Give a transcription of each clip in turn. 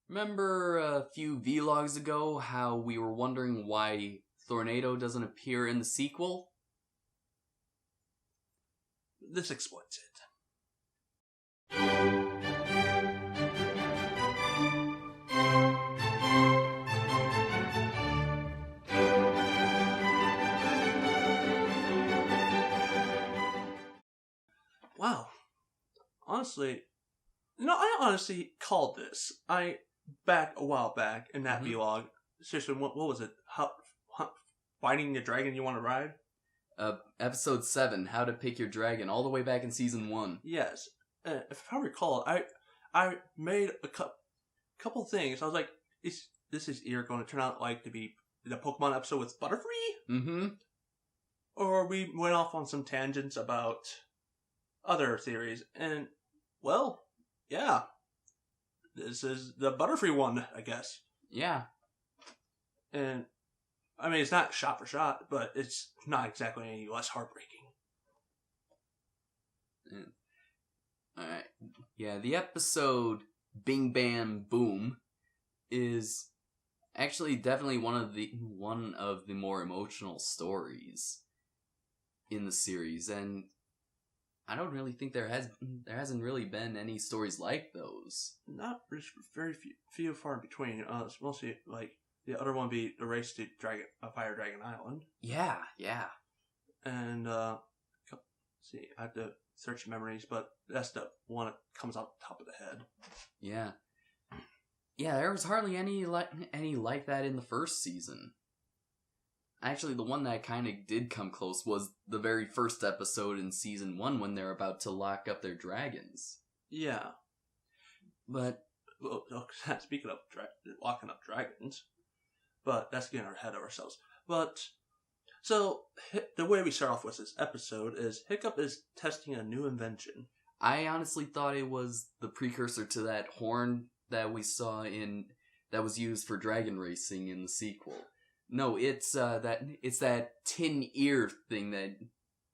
Remember a few vlogs ago how we were wondering why Tornado doesn't appear in the sequel? This explains it. Wow. Honestly, I honestly called this. Back a while back in that vlog. Seriously, what was it? Finding the dragon you want to ride? Episode 7, How to Pick Your Dragon, all the way back in Season 1. Yes. If I recall, I made a couple things. I was like, is this either going to turn out like to be the Pokemon episode with Butterfree? Mm-hmm. Or we went off on some tangents about other theories. And, well, yeah. This is the Butterfree one, I guess. Yeah. And, I mean, it's not shot for shot, but it's not exactly any less heartbreaking. Alright. Yeah, the episode Bing Bam Boom is actually definitely one of the more emotional stories in the series, and I don't really think there hasn't really been any stories like those. Not very few far in between. It's mostly like the other one be the race to Fire Dragon Island. Yeah. And let's see, I have to search memories, but that's the one that comes out the top of the head. Yeah. Yeah, there was hardly any like that in the first season. Actually, the one that kind of did come close was the very first episode in Season 1 when they're about to lock up their dragons. Yeah. But... Well, speaking of locking up dragons, but that's getting ahead of ourselves. But, so, the way we start off with this episode is Hiccup is testing a new invention. I honestly thought it was the precursor to that horn that we saw that was used for dragon racing in the sequel. No, it's that tin ear thing,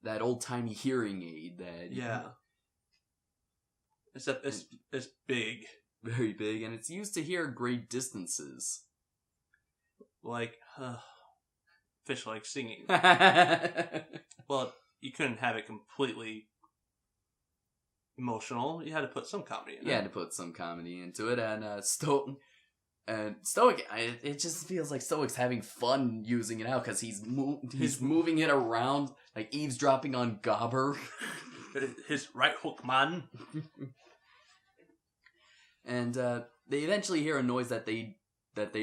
that old timey hearing aid that. Yeah. Except it's big. Very big, and it's used to hear great distances. Like fish like singing. Well, you couldn't have it completely emotional. You had to put some comedy in it. You had to put some comedy into it, and Stoic, it just feels like Stoic's having fun using it out because he's moving it around, like eavesdropping on Gobber. His right hook man. And they eventually hear a noise that they've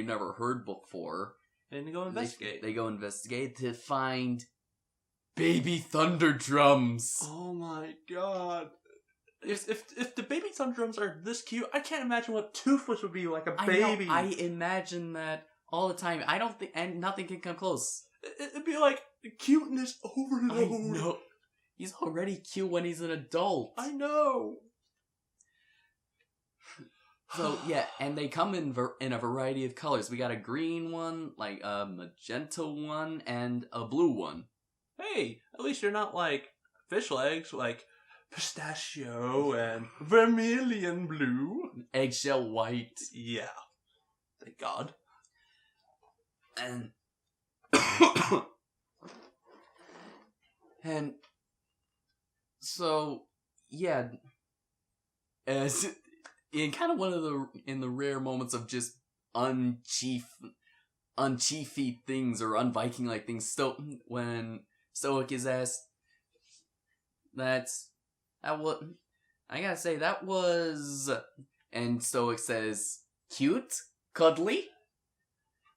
never heard before. And they go investigate. They go investigate to find baby thunderdrums. Oh my god. If the baby thunderdrums are this cute, I can't imagine what Toothless would be like a baby. I imagine that all the time. I don't think, and nothing can come close. It'd be like cuteness overload. I know. He's already cute when he's an adult. I know. So yeah, and they come in a variety of colors. We got a green one, like a magenta one, and a blue one. Hey, at least you're not like fish legs, like pistachio and vermilion blue. Eggshell white. Yeah. Thank God. And and so yeah, as in kind of one of the rare moments of just unchiefy things or un-Viking like things, when Stoic is asked, I gotta say that was, and Stoic says, cute, cuddly.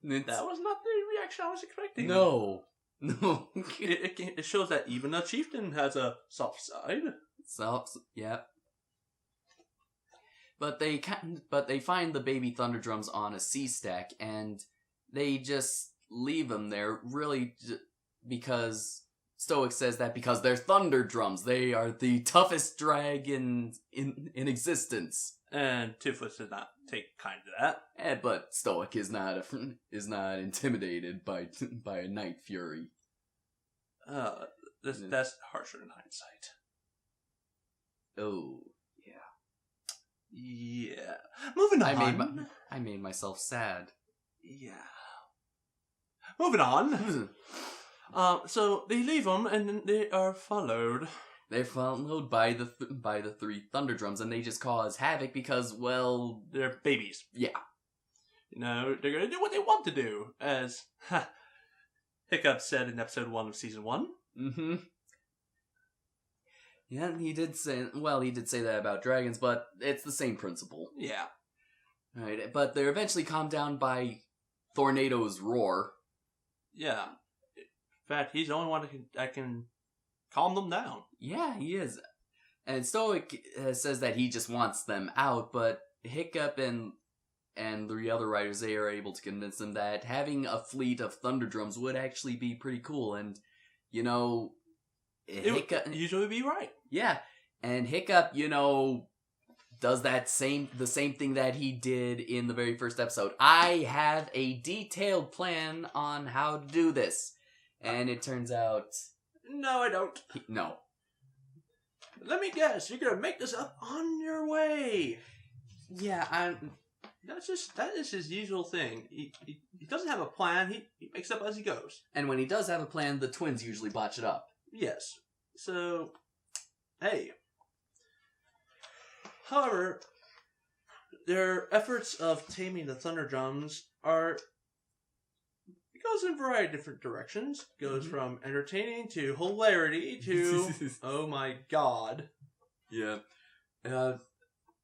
That was not the reaction I was expecting. No. It shows that even a chieftain has a soft side. Yeah. But they find the baby thunderdrums on a sea stack, and they just leave them there, really, because Stoic says that because they're thunderdrums, they are the toughest dragons in existence. And Toothless did not take kind to that. But Stoic is not intimidated by a night fury. That's harsher in hindsight. Oh. Yeah. Moving on. I made myself sad. Yeah. Moving on. So they leave them, and then they are followed. They're followed by the three thunderdrums, and they just cause havoc because, well, they're babies. Yeah. You know, they're gonna do what they want to do, as Hiccup said in episode 1 of season 1. Mm-hmm. Yeah, he did say that about dragons, but it's the same principle. Yeah. Right, but they're eventually calmed down by Tornado's roar. Yeah. In fact, he's the only one that can calm them down. Yeah, he is. And Stoic says that he just wants them out, but Hiccup and the other riders, they are able to convince them that having a fleet of thunderdrums would actually be pretty cool, and, you know... Hiccup usually be right. Yeah, and Hiccup, you know, does the same thing that he did in the very first episode. I have a detailed plan on how to do this. And it turns out... No, I don't. No. Let me guess, you're gonna make this up on your way. Yeah, that is his usual thing. He doesn't have a plan, he makes up as he goes. And when he does have a plan, the twins usually botch it up. Yes. So, hey. However, their efforts of taming the thunderdrums goes in a variety of different directions. Goes from entertaining to hilarity to oh my god. Yeah.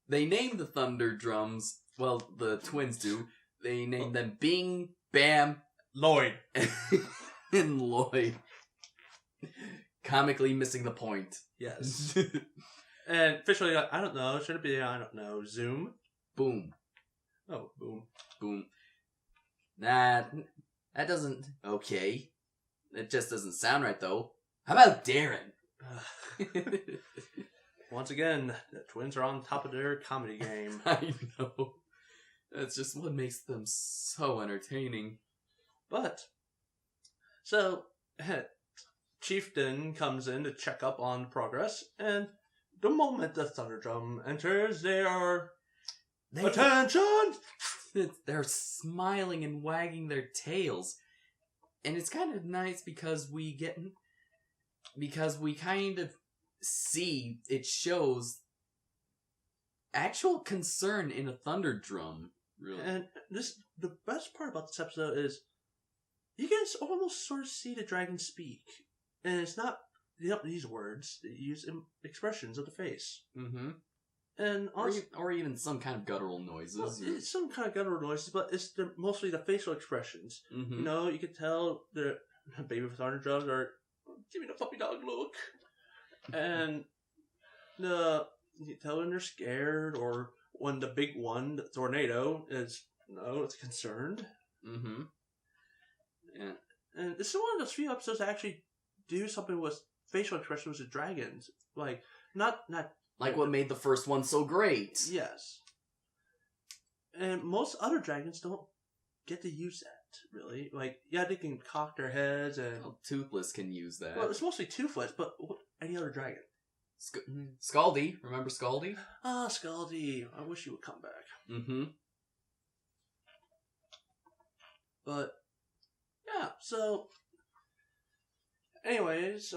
They named the thunderdrums, well, the twins do. They named them Bing, Bam, Lloyd. and Lloyd. Comically missing the point. Yes. And officially, I don't know. Should it be, I don't know, Zoom? Boom. Oh, boom. Boom. Nah, that doesn't... Okay. It just doesn't sound right, though. How about Darren? Once again, the twins are on top of their comedy game. I know. That's just what makes them so entertaining. But, so... Chieftain comes in to check up on progress, and the moment the Thunderdrum enters, they are... Attention! They're smiling and wagging their tails. And it's kind of nice because we kind of see, it shows actual concern in a Thunderdrum, really. And the best part about this episode is you can almost sort of see the dragon speak. And it's not, they don't use words, they use expressions of the face. Mm-hmm. And also, or even some kind of guttural noises. Well, it's some kind of guttural noises, but it's mostly the facial expressions. Mm-hmm. You know, you can tell the baby with thunderdrums are, give me the puppy dog look. And you can tell when they're scared, or when the big one, the tornado, is, it's concerned. Mm-hmm. Yeah. And this is one of those few episodes that actually do something with facial expressions with dragons. Like, not like what made the first one so great. Yes. And most other dragons don't get to use that, really. Like, yeah, they can cock their heads and... Well, Toothless can use that. Well, it's mostly Toothless, but any other dragon? Scaldy. Remember Scaldy? Ah, Scaldy. I wish you would come back. Mm-hmm. But, yeah, so... Anyways,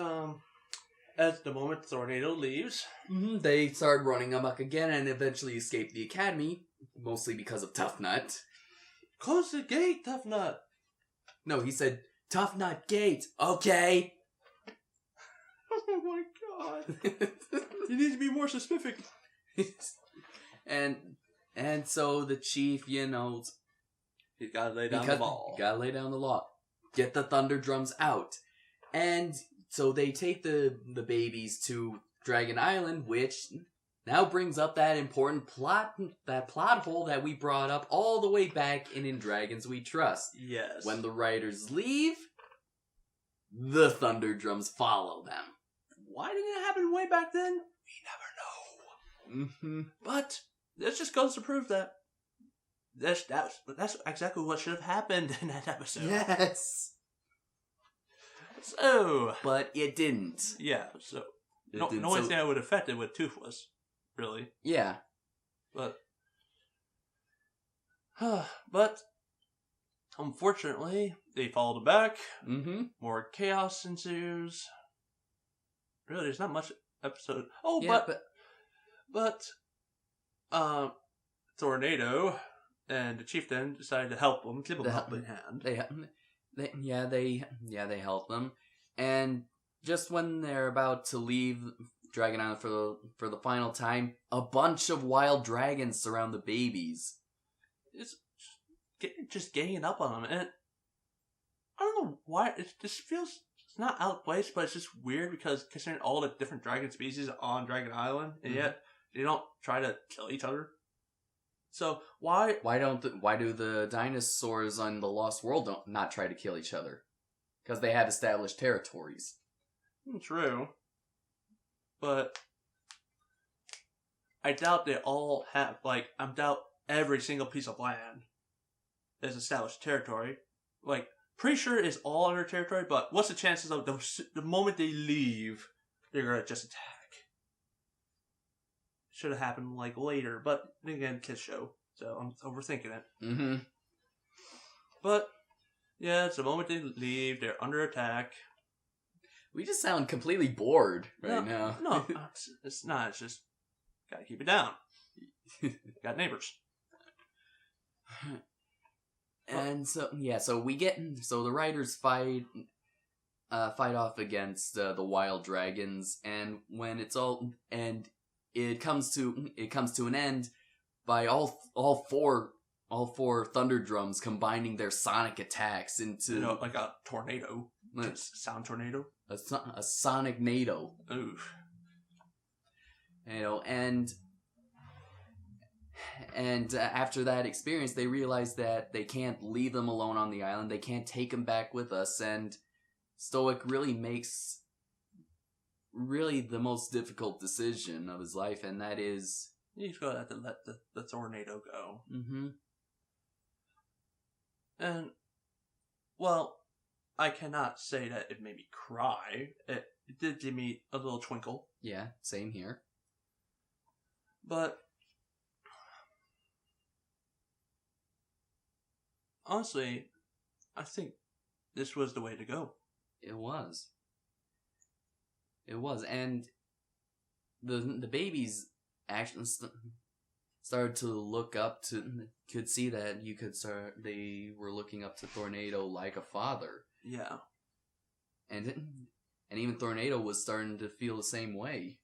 at the moment Tornado leaves... Mm-hmm. They start running amok again and eventually escape the academy, mostly because of Tough Nut. Close the gate, Tough Nut! No, he said, Tough Nut gate, okay? Oh my god. You need to be more specific. and so the chief, he's gotta lay down the law. Gotta lay down the law. Get the Thunderdrums out. And so they take the babies to Dragon Island, which now brings up that important plot hole that we brought up all the way back in Dragons We Trust. Yes. When the riders leave, the Thunderdrums follow them. Why didn't it happen way back then? We never know. Mm-hmm. But this just goes to prove that that's exactly what should have happened in that episode. Yes. So, but it didn't. Yeah. So no one thing I would affect it with Toothless, really. Yeah. But unfortunately, they fall back. Mm-hmm. More chaos ensues. Really, there's not much episode. Oh, Yeah, but Tornado and the chieftain decided to help them, give them a helping hand. They help them, and just when they're about to leave Dragon Island for the final time, a bunch of wild dragons surround the babies. It's just ganging up on them, and I don't know why it just feels it's not out of place, but it's just weird because considering all the different dragon species on Dragon Island, and yet they don't try to kill each other. So why do the dinosaurs on the Lost World not try to kill each other? Because they have established territories. True, but I doubt they all have I doubt every single piece of land is established territory. Pretty sure it's all under territory, but what's the chances of the moment they leave, they're gonna just attack? Should have happened later, but again, kids show, so I'm overthinking it. Mm-hmm. But yeah, it's the moment they leave, they're under attack. We just sound completely bored now. No, it's not. It's just gotta keep it down. Got neighbors. And so the riders fight off against the wild dragons, and when it comes to an end by all four thunderdrums combining their sonic attacks into like a tornado, sound tornado, a sonic nado. Ooh. And after that experience, they realize that they can't leave them alone on the island. They can't take them back with us. And Stoic really makes the most difficult decision of his life, and that is he's going to have to let the tornado go. Mm-hmm. And well, I cannot say that it made me cry. It did give me a little twinkle. Yeah, same here. But honestly, I think this was the way to go. It was, and the babies actually started to look up to. Could see that they were looking up to Tornado like a father. Yeah, and even Tornado was starting to feel the same way.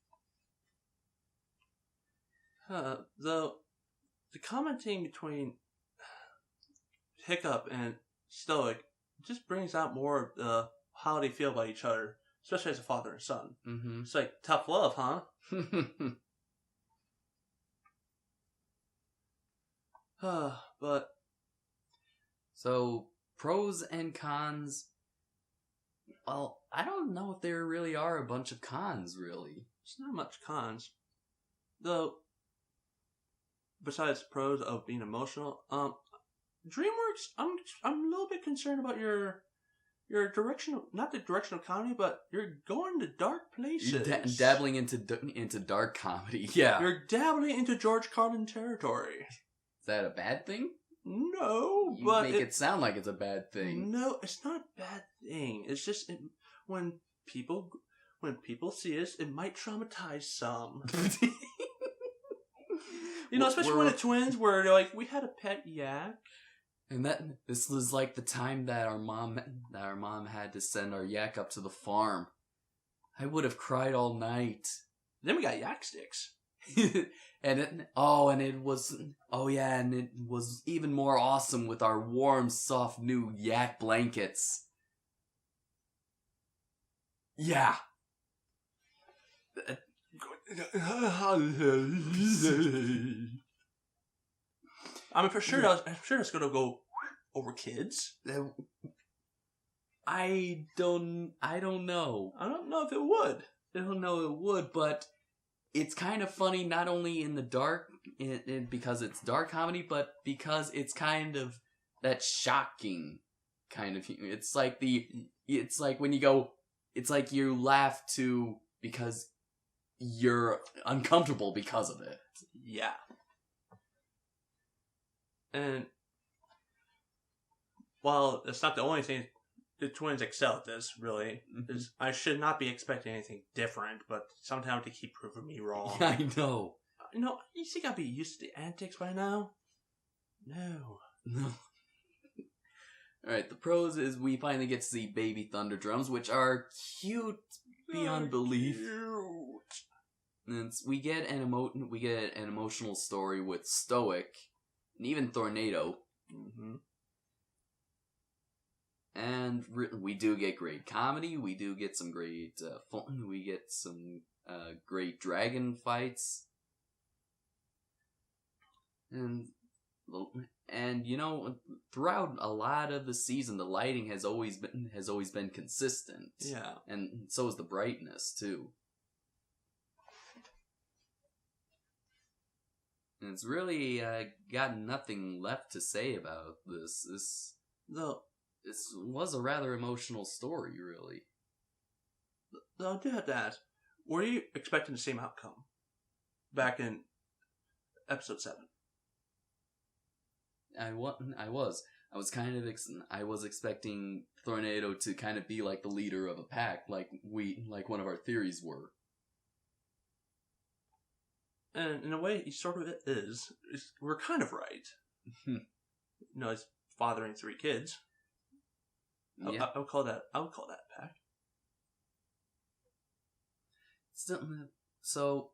The commenting between Hiccup and Stoic just brings out more of how they feel about each other, especially as a father and son. Mm-hmm. It's like tough love, huh? But so pros and cons. Well, I don't know if there really are a bunch of cons. Really, there's not much cons, though. Besides pros of being emotional, DreamWorks, I'm a little bit concerned about your direction, not the direction of comedy, but you're going to dark places. You're dabbling into dark comedy. Yeah, you're dabbling into George Carlin territory. Is that a bad thing? No, you but make it sound like it's a bad thing. No, it's not a bad thing. It's just when people see us, it might traumatize some. Especially when the twins were like, we had a pet yak. And this was like the time that our mom had to send our yak up to the farm. I would have cried all night. Then we got yak sticks. and it was even more awesome with our warm, soft new yak blankets. Yeah. I mean, for sure, I'm sure it's gonna go over kids. I don't know. I don't know if it would. I don't know it would, but it's kind of funny not only in the dark, because it's dark comedy, but because it's kind of that shocking kind of humor. It's like when you go, it's like you laugh because you're uncomfortable because of it. Yeah. And while it's not the only thing the twins excel at this, really, is I should not be expecting anything different, but sometimes they keep proving me wrong. Yeah, I know. You think I'd be used to the antics by now? No. Alright, the pros is we finally get to see baby thunderdrums, which are cute beyond belief. Cute. And we get an emotional story with Stoic, and even Tornado. Mm-hmm. And we do get great comedy. We do get some great fun. We get some great dragon fights. And you know, throughout a lot of the season, the lighting has always been consistent. Yeah, and so is the brightness too. And it's really got nothing left to say about this. This was a rather emotional story, really. Though I do have to ask, were you expecting the same outcome back in episode 7? I was. I was expecting Tornado to kind of be like the leader of a pack, like one of our theories were. And in a way, he sort of is. We're kind of right. He's fathering 3 kids. Yeah. I would call that a pack. Still, so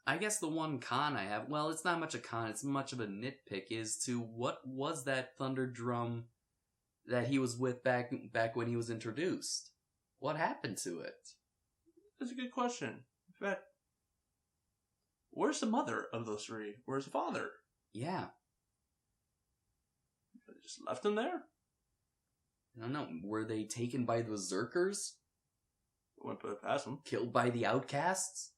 I guess the one con I have, well, it's not much a con, it's much of a nitpick, is to what was that Thunderdrum that he was with back when he was introduced? What happened to it? That's a good question. In fact, where's the mother of those 3? Where's the father? Yeah. They just left them there? I don't know. Were they taken by the Berserkers? Wouldn't put it past them. Killed by the outcasts?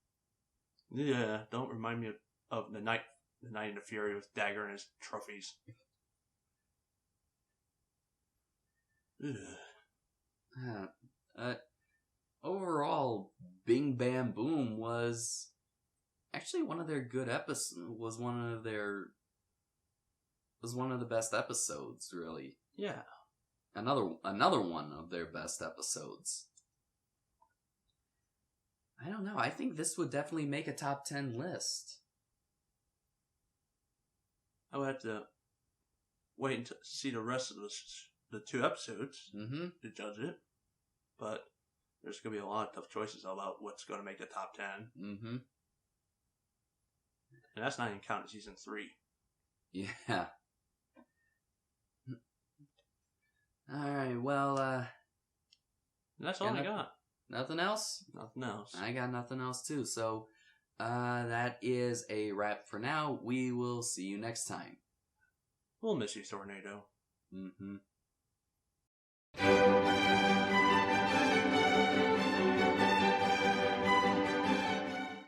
Yeah, don't remind me of the Knight in the Fury with dagger and his trophies. Overall, Bing Bam Boom was actually one of their good episodes. Was one of the best episodes, really. Yeah. Another one of their best episodes. I don't know. I think this would definitely make a top 10 list. I would have to wait until see the rest of the 2 episodes to judge it. But there's going to be a lot of tough choices about what's going to make the top 10. Mm-hmm. And that's not even counting season 3. Yeah. Alright, well, that's all I got. Nothing else? Nothing else. I got nothing else too, so that is a wrap for now. We will see you next time. We'll miss you, Tornado. Mm-hmm.